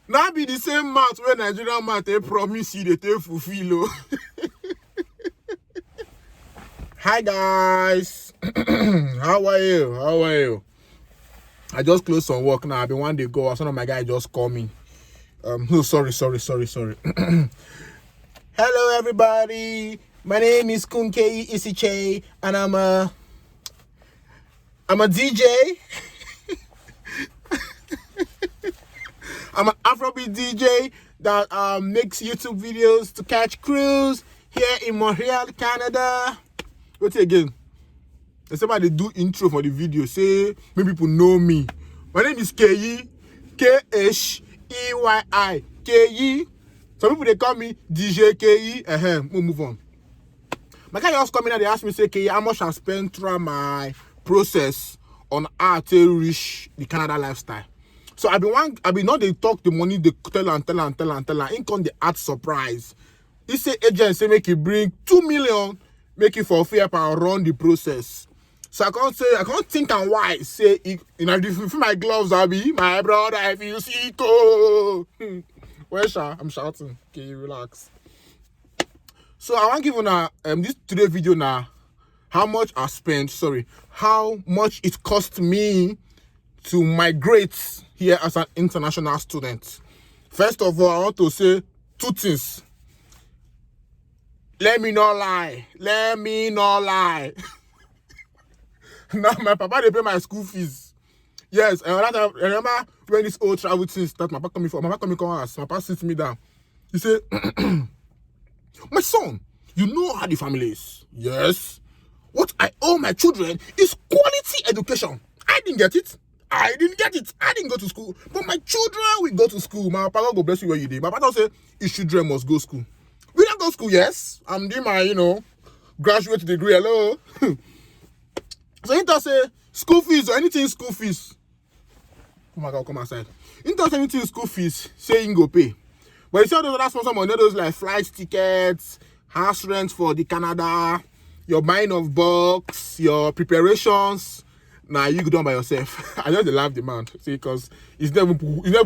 Now be the same math when Nigerian math they promise you they take fulfill. Hi guys. How are you? How are you? I just closed some work now. I've been one day go. Some of my guys just call me. Oh, sorry. Hello everybody. My name is Kunkei Isiche and I'm a DJ. I'm an Afrobeat DJ that makes YouTube videos to catch crews here in Montreal, Canada. Wait again. Somebody do intro for the video. Say, many people know me. My name is Keyi. K-H-E-Y-I. Keyi. Some people, they call me DJ Keyi. We'll move on. My guy just come in and they ask me, say, Keyi, how much I spent through my process on how to reach the Canada lifestyle. So I've been not they talk the money, they tell and. Income the art surprise. He say agent say make you bring 2 million, make it for fair and run the process. So I can't think and why say if you feel my gloves, I'll be my brother if you see go. Well, I'm shouting. Okay, relax. So I want to give you this today video now how much I spent. How much it cost me to migrate here as an international student. First of all, I want to say two things. Let me not lie. Now my papa they pay my school fees. Yes, and I remember when this old travel thing started, my papa come ask. My papa sits me down. He said, my son, you know how the family is. Yes. What I owe my children is quality education. I didn't get it. I didn't go to school. But my children will go to school. My papa God bless you where you did. My papa say his children must go school. We don't go to school, yes. I'm doing my, graduate degree. Hello. So he does say school fees or anything school fees. Oh my God, come outside. He does anything school fees, say he go pay. But you see all those other sponsor money, those like flight tickets, house rent for the Canada, your buying of books, your preparations. Nah, you go down by yourself. I just laugh the man, see, because it's never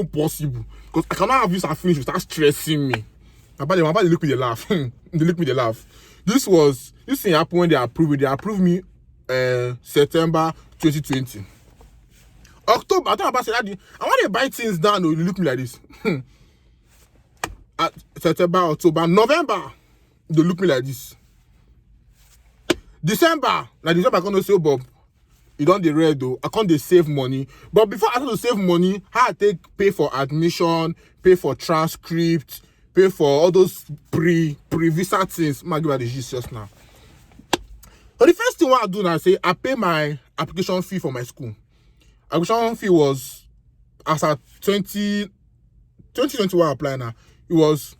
possible. Because I cannot have this and finish without stressing me. My body look me, they laugh. They laugh. This thing happened when they approved it. They approved me September 2020. October, I thought about saying I want to buy things down. You look me like this. At September, October, November, they look me like this. December, I can't say, Bob. You don't the red though. I can't save money. But before I start to save money, how I pay for admission, pay for transcript, pay for all those pre-visa things. I'm give her the Jesus now. So the first thing what I do now, say I pay my application fee for my school. Application fee was as at 2021 apply now. It was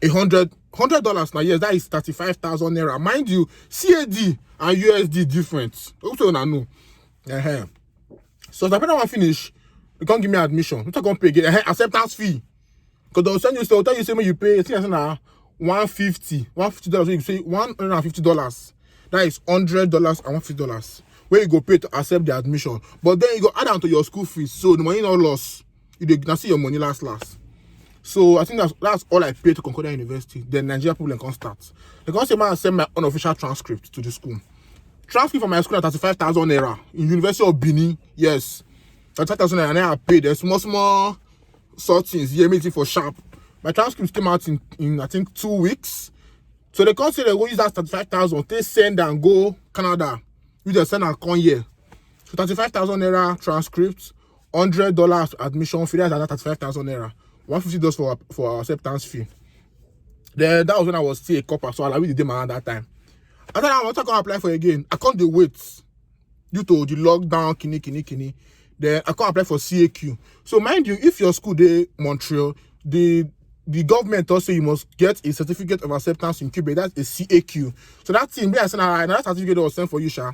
$100 now. Yes, that is 35,000 naira. Mind you, CAD and USD different. Also, I know. So the one finish, you can't give me admission. You can't pay again. Acceptance fee. Because they'll send you, they'll tell you, say, when you pay, I think $150. You say $150. That is $100 and $150. Where you go pay to accept the admission. But then you go add on to your school fees. So the money not lost. You can see your money last. So I think that's all I pay to Concordia University. Then Nigeria problem can start. They can say, man, I send my unofficial transcript to the school. Transcript for my school at 35,000 naira. In University of Benin, yes. 35,000 naira, and then I paid. There's small sortings, meeting for sharp. My transcripts came out in I think 2 weeks. So they can't say they go use that 35,000. They send and go Canada. You just send and come here. So 35,000 naira transcripts, $100 admission fee. That's 35,000 naira. $150 for acceptance fee. Then that was when I was still a copper, so I really did my hand that time. After that, I want to come apply for again. I can't do wait due to the lockdown, kini. Then I can't apply for CAQ. So mind you, if your school dey Montreal, the government also you must get a certificate of acceptance in Quebec. That's a CAQ. So that thing, I said, that certificate was sent for you, sha.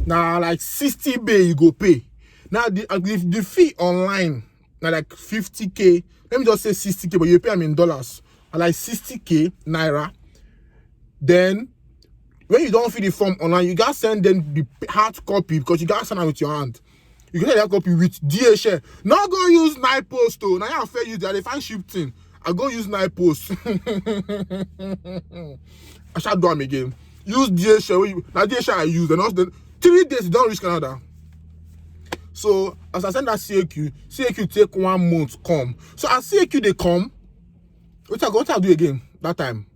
Now like 60 bay you go pay. Now the fee online now like 50K. Let me just say 60K, but you pay them in dollars. Like 60K naira. Then when you don't fill the form online, you gotta send them the hard copy because you gotta send it with your hand. You can get copy with DHL. Not go use night post though. Now you fair use that. They find shifting. I go use night post. I shall do them again. Use DHL. Now DHL I use. And also 3 days you don't reach Canada. So as I send that CAQ take 1 month come. So as CAQ they come, what I do again that time?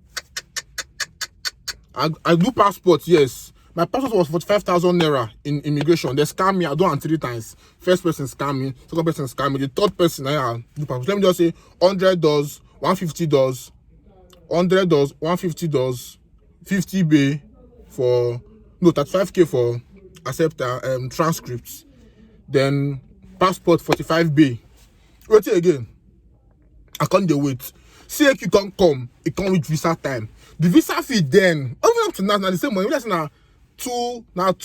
I do passport, yes. My passport was 45,000 naira in immigration. They scam me. I do it 3 times. First person scam me, second person scam me. The third person I do passport. Let me just say $100, $150, $100, $150, 50 bay for 35K for accept transcripts. Then passport 45 bay. Wait again. I can't wait. CAQ can't come. It come with visa time. The visa fee then, even up to now the same money. Let's now two one.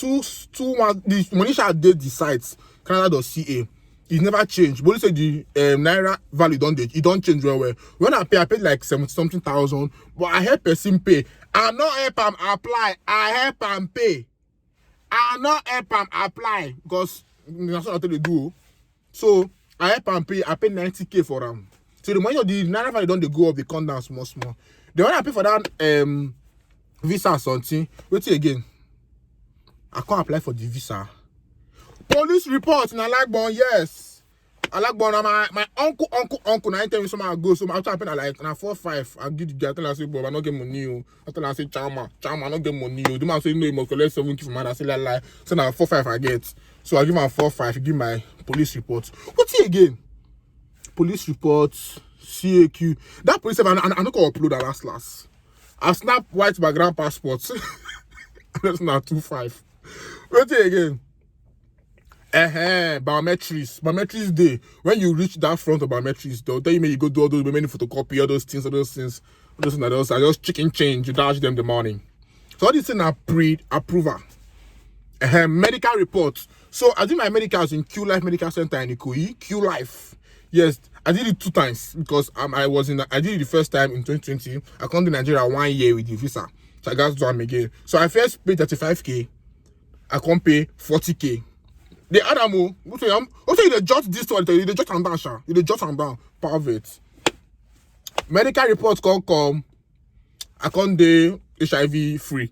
The money shall date the sites Canada.ca. It never changed. But you say the naira value don't change well. When I paid like 70-something thousand. But I help person pay. I not help am apply. I help am pay. I not help am apply because that's what they do. So I help am pay. I pay 90K for them. So the money of the naira value don't they go up, they come down small. The one I pay for that visa or something. Wait again. I can't apply for the visa. Police report in Alagbon, yes. Alagbon, my uncle, now tell me something I go. So after I pay like 4-5, I give the guy, tell I say, Bob, I not get money. I tell I say, Chama, I not get money. The man say, no, you must collect 7K from man. I say, lie. So now 4-5 I get. So I give him 4-5, give my police report. What's it again? Police report, CAQ. That police, I'm not going to upload that last. I snap white background passports. That's not 2-5. Wait again. Biometrics day. When you reach that front of biometrics, they'll tell you you go do all those many photocopy, all those things. I just chicken change, you dash them the morning. So all these things are pre-approval. Medical reports. So I did my medicals in Q Life Medical Center in Ikoyi. Q Life. Yes, I did it 2 times because I did it the first time in 2020. I come to Nigeria 1 year with the visa. So I got to do them again. So I first paid 35K. I can't pay 40K. The other more, also they jot this one, they jot and down, sha. They jot and down. Private. Medical reports can't come. I can't do HIV free.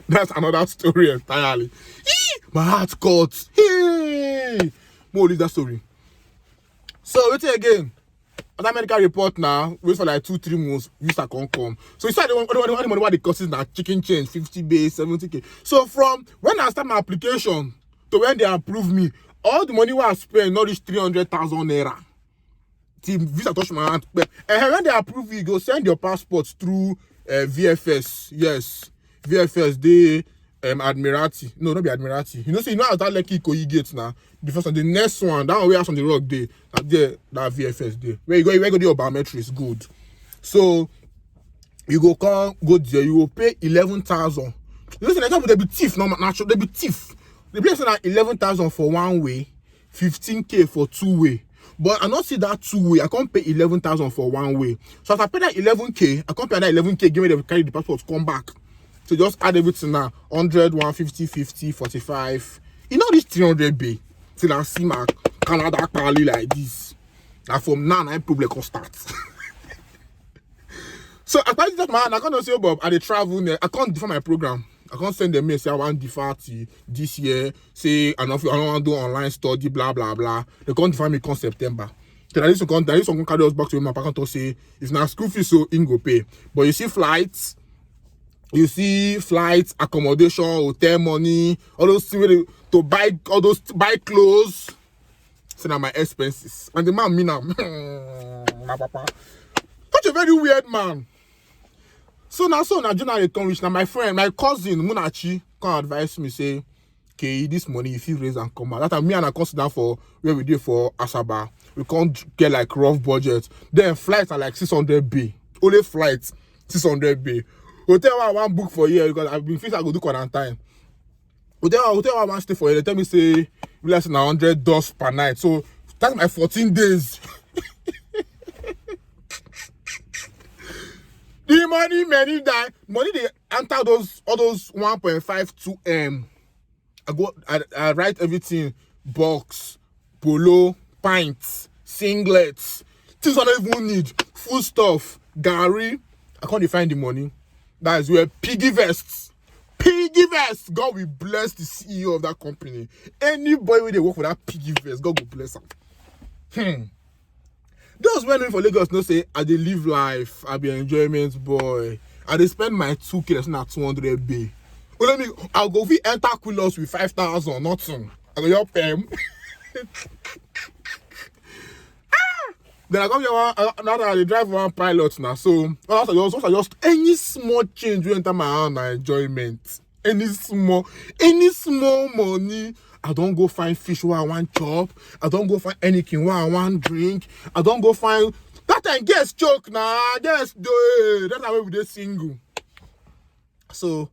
That's another story entirely. My heart cut. Hey, more leave that story. So wait again. Other medical report now, wait for like 2-3 months, visa can't come. So you said the money what the cost is now, chicken change, 50 base, 70K. So from when I start my application to when they approve me, all the money what I spend not reach 300,000 naira. The visa touch my hand. And when they approve you, go send your passport through VFS. Yes, VFS, they Admiralty. No, not be Admiralty. You know how that Lekki Ikoyi gate now. The first one, the next one, that one where on the rock day, that VFS day. Where you go do your biometrics, good. So you go there, you will pay 11,000. Listen, example, they be thief, no natural, they be thief. The place is 11,000 for 1 way, 15K for 2 way. But I not see that 2 way. I can't pay 11,000 for 1 way. So if I pay that 11K, I can't pay that 11K, give me the carry the passport, come back. So just add everything now. 100, 150, 50, 45. You know this 300 bay. Till I see my Canada quality like this. Now from now, I probably can start. So I can't that man. I can't say, Bob, I dey travel. I can't defer my program. I can't send them mail say I want defer to this year. Say I don't want to do online study. Blah blah blah. They can't defer me come September. Then I need some carry us back to my parent to say if now school fees so in go pay. But you see flights. You see flights, accommodation, hotel money, all those things to buy clothes. So now my expenses. And the man me now. My papa. Such a very weird man. So now January come reach. Now my friend, my cousin Munachi can advise me say, okay, this money if you raise and come out. That time me and I come sit down for where we did for Asaba. We can't get like rough budget. Then flights are like 600 B. Only flights 600 B. Hotel I want book for here because I've been fixed I go do quarantine. Hotel I want stay for here. They tell me say less than $100 per night. So that's my 14 days. The money they enter all those 1.52 M. I write everything: box, polo, pints, singlets, things I don't even need, food stuff, Gary. I can't find the money. That is where piggy vests. Piggy vest. God will bless the CEO of that company. Anybody where they work for that piggy vest, God will bless them. Those men for Lagos no say I dey live life, I be enjoyment boy. I dey spend my 2K that's not 200 bay. Well, let me I'll go fit enter Quilos with 5,000, nothing. I go your pay. Then I come here now that I drive one pilot now. So also just any small change will enter my hand and enjoyment. Any small money. I don't go find fish where I want chop. I don't go find anything where I want drink. I don't go find that time guess choke now. Yes, that's how we dey single. So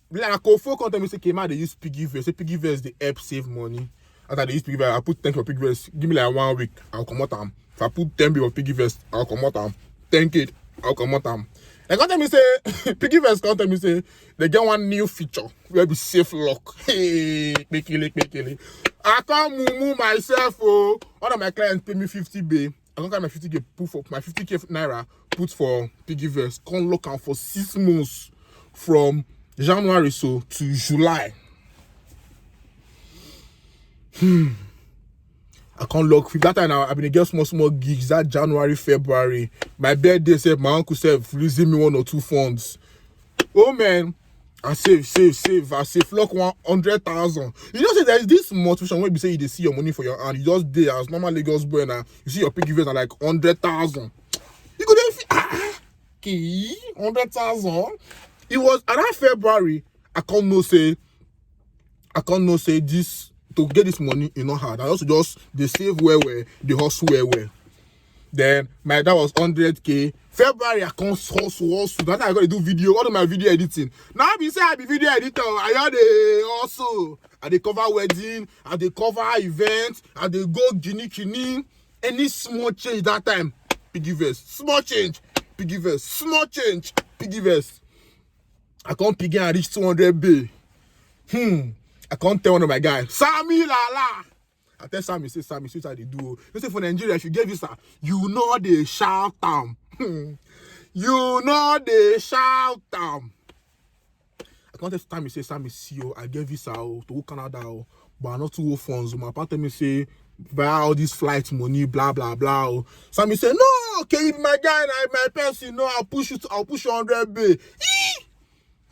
like I go for content, me say came out they use piggy vest. Say piggy vest they help save money. After they use piggy vest, I put 10 for piggy vest. Give me like 1 week, I'll come out them. If I put 10 for piggy vest, I'll come out them. 10K, I'll come out them. They can't tell me say piggy vest can't tell me say they get one new feature where be safe lock. Hey, quickly. I can't move myself. Oh, one of my clients pay me 50 bay. I can't get my 50K put for my 50K naira put for piggy vest. Can't lock out for 6 months from January so to July. I can't lock that time now. I've been get small gigs that January, February. My birthday said my uncle said releasing me 1 or 2 funds. Oh man, I save. I save lock 100,000. You know say there is this motivation when you say you see your money for your hand. You just day as normal Lagos boy now. You see your piggy vest are like 100,000. You could then 100,000. It was around February. I can't know say this. To get this money, you know hard. I also just they save well, they hustle well. Then that was 100K. February I can't hustle. That time I got to do video. All of my video editing. Now I be video editor. I had also. I they cover wedding. I they cover events. I they go gini. Any small change that time, piggy vest. Small change, piggy vest. Small change, piggy vest. I can't piggy and reach 200 bay. I can't tell one of my guys, Sammy Lala. I tell Sammy, say Sammy, see what they do. You say for Nigeria, if you get visa, you know they shout them. You know they shout them. I can't tell Sammy, say Sammy, see you. I get visa to go Canada, but I'm not too funds. My partner me say, buy all this flight money, blah blah blah. Sammy say, no, okay, my guy, my person, no, I'll push you 100 bay.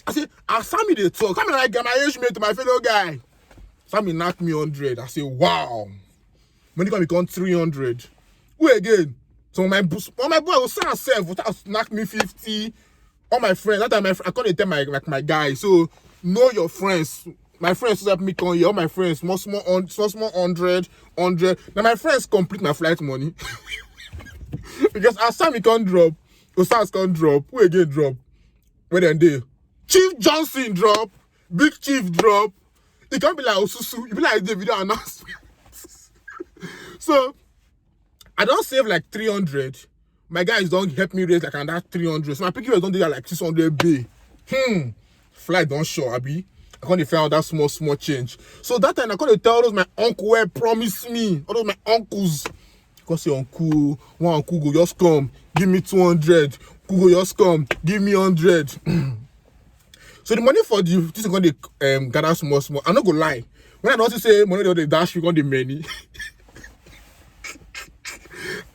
I said, Sammy they talk. Sammy like my age mate to my fellow guy. Sammy knocked me 100. I say, wow. Money can become 300. Who again? So my boy was saying self knock me 50. All my friends, that time I can't tell my guy. So know your friends. My friends help me come here. All my friends, small 100. Now my friends complete my flight money. Because as Sammy can't drop, Osas can't drop. Who again drop? Where then they? Chief Johnson drop, Big Chief drop. It can't be like Osusu. It be like the video announcement. So I don't save like 300. My guys don't help me raise like another 300. So my piggy don't do that like 600 bay. Flight don't show, Abi. I can't find that small change. So that time I can't tell those my uncle where promised me. All those my uncles. Because your uncle, one uncle go just come, give me 200. Uncle go just come, give me 100. So the money for this is going to gather small. I'm not gonna lie. When I don't say money the dash, we got the many.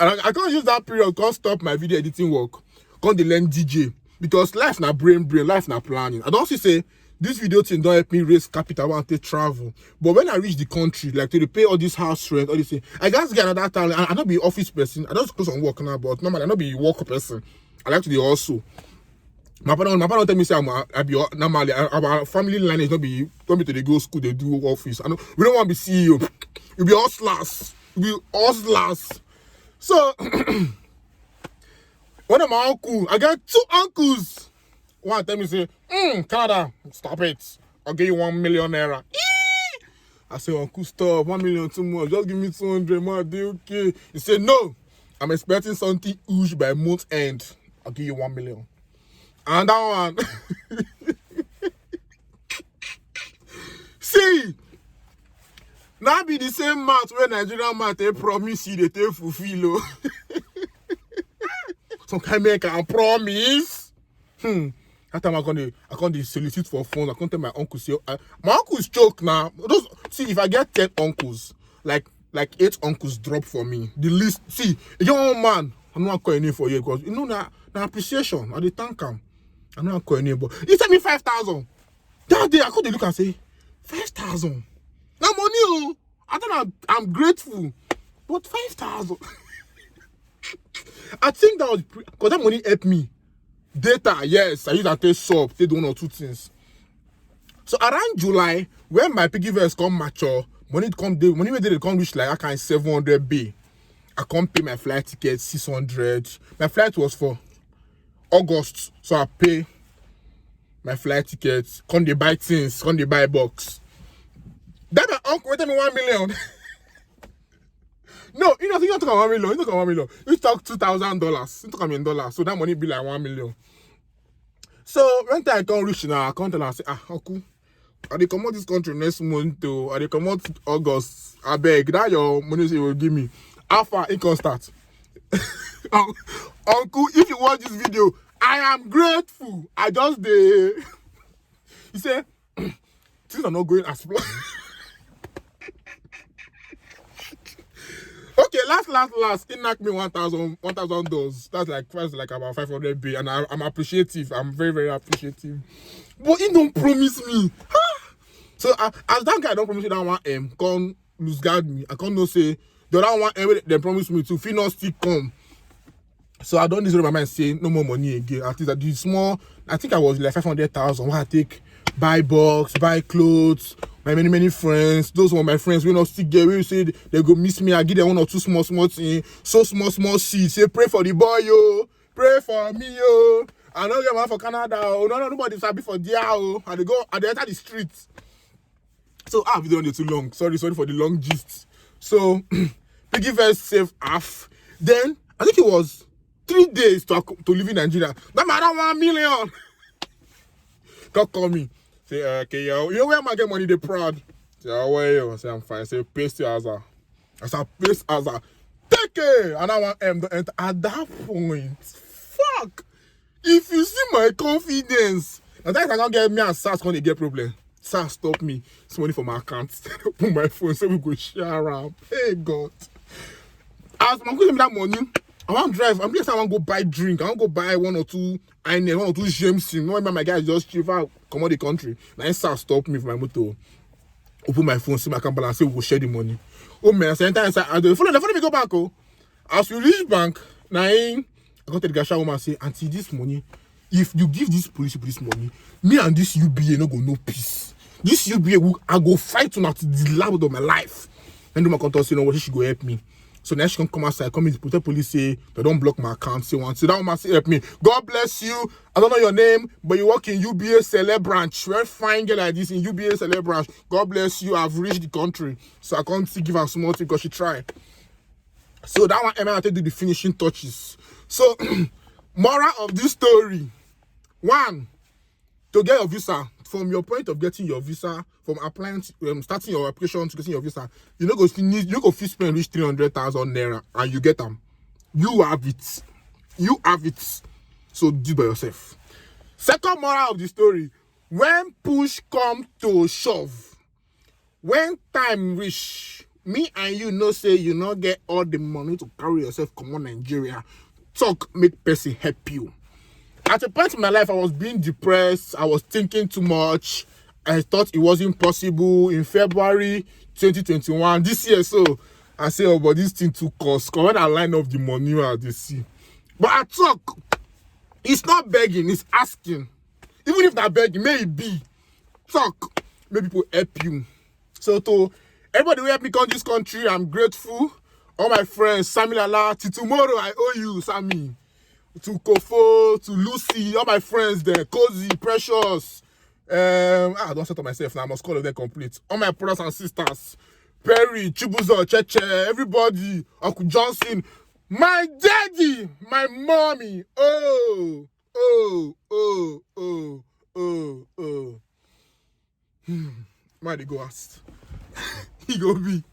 And I can't use that period. Can't stop my video editing work. Can't learn DJ because life na brain, life na planning. I don't say this video thing don't help me raise capital. I want to travel, but when I reach the country, like to pay all this house rent, all this thing, I guys get another time. I not be office person. I don't close on work now, but normally I not be work person. I like to do also. My partner tell me say I be normally our family line is not be to the go school, they do office. We don't want to be CEO. You be hustlers. So one of my uncles, I got 2 uncles. One tell me say, Canada, stop it. I'll give you 1 million naira. I say, uncle, stop, 1 million too much. Just give me 200, man. They okay. He said, no. I'm expecting something huge by month end. I'll give you 1 million. And that one. See, Now be the same math when Nigerian math they promise you, they fulfill. Some kind of can promise. That time I can't solicit for funds. I can't tell my uncle say my uncle's choke now. See, if I get 10 uncles, like 8 uncles drop for me. The list, see, a young man, I'm not calling for you because you know that appreciation. I dey thank him. I'm not calling him, but he tell me 5,000. That day I could look and say 5,000. Now money, oh. I thought I'm grateful, but 5,000. I think that was because that money helped me. Data, yes, I use that take sub, take 1 or 2 things. So around July, when my piggy verse come mature, money where they come reach like I can 700B. I can't pay my flight ticket 600. My flight was for August, so I pay my flight tickets. Come they buy things, come they buy box. That my uncle waited me 1 million. No, you don't talk about 1 million. You talk about 1 million. You talk $2,000. You talk about dollars. So that money be like 1 million. So when I can't reach now, I can't tell her, I say, uncle, I dey come out this country next month too. I dey come out August. I beg that your money you will give me. How far it can start? Uncle, if you watch this video, I am grateful. I just dey. He said, things are not going as planned. Okay, last. It knocked me $1,000. That's like about 500B, and I'm appreciative. I'm very, very appreciative. But he don't promise me. So as that guy don't promise me that 1M, come lose guard me. I can't no say the other 1M they promise me to feel not still come. So I don't deserve my mind say no more money again. At least I do small. I think I was like 500,000. Why I take buy box, buy clothes. My many friends, those were my friends. We not still get. We say they go miss me. I give them 1 or 2 small things. So small seeds. Say pray for the boy, yo. Pray for me, yo. I don't get one for Canada. Oh no, nobody's happy for there. Oh, and they enter the streets. So I have done it too long. Sorry for the long gist. So Piggy first save half. Then I think it was 3 days to live in Nigeria. That man 1 million. God call me. Say, okay, yo, you know where am I get money? They proud. Say, how are you? Say, I'm fine. Say, paste your answer. I said, paste answer. Take it. And I want M to enter. At that point, fuck. If you see my confidence, and that's not get me and SARS when they get problem. SARS stop me. It's money for my account. Put my phone so we go share around. Hey God. As I'm going to that money, I want to drive. I'm just I want to go buy drink. I want to go buy 1 or 2 1 or 2 James. No, my guys just chill out, come out the country. Now SARS stop me from my motor. Open my phone, see my account balance, say we will share the money. Oh man, I said follow me go back. Oh, as we reach bank, now I got the gasha woman say, auntie, this money, if you give this police money, me and this UBA no go no peace. This UBA I go fight to not the last of my life. And my contact say, no, what she go help me. So now she can come outside, come in, the police say, they don't block my account, say one. So that woman say, help me. God bless you. I don't know your name, but you work in UBA Celeb branch. Very fine girl like this in UBA Celeb branch. God bless you. I've reached the country. So I can't give her small thing because she tried. So that one, Emma, I take the finishing touches. So, moral of this story. 1, to get your visa, from your point of getting your visa, from applying, starting your application to getting your visa, you go spend reach 300,000 naira and you get them. You have it. You have it. So do by yourself. Second moral of the story: when push come to shove, when time reach, me and you know say you not get all the money to carry yourself come on Nigeria. Talk make person help you. At a point in my life, I was being depressed. I was thinking too much. I thought it wasn't possible. In February 2021, this year, so I say, oh, but this thing too cost. When I line up the money I see. But I talk, it's not begging, it's asking. Even if not begging, may it be. Talk, make people help you. So to everybody who helped me come this country, I'm grateful. All my friends, Sammy Lala, till tomorrow, I owe you, Sammy. To Kofo, to Lucy, all my friends there, Cozy, Precious. I don't set up myself now, I must call them complete. All my brothers and sisters, Perry, Chibuzo, Cheche, everybody, Uncle Johnson, my daddy, my mommy. Might go ask. He go be.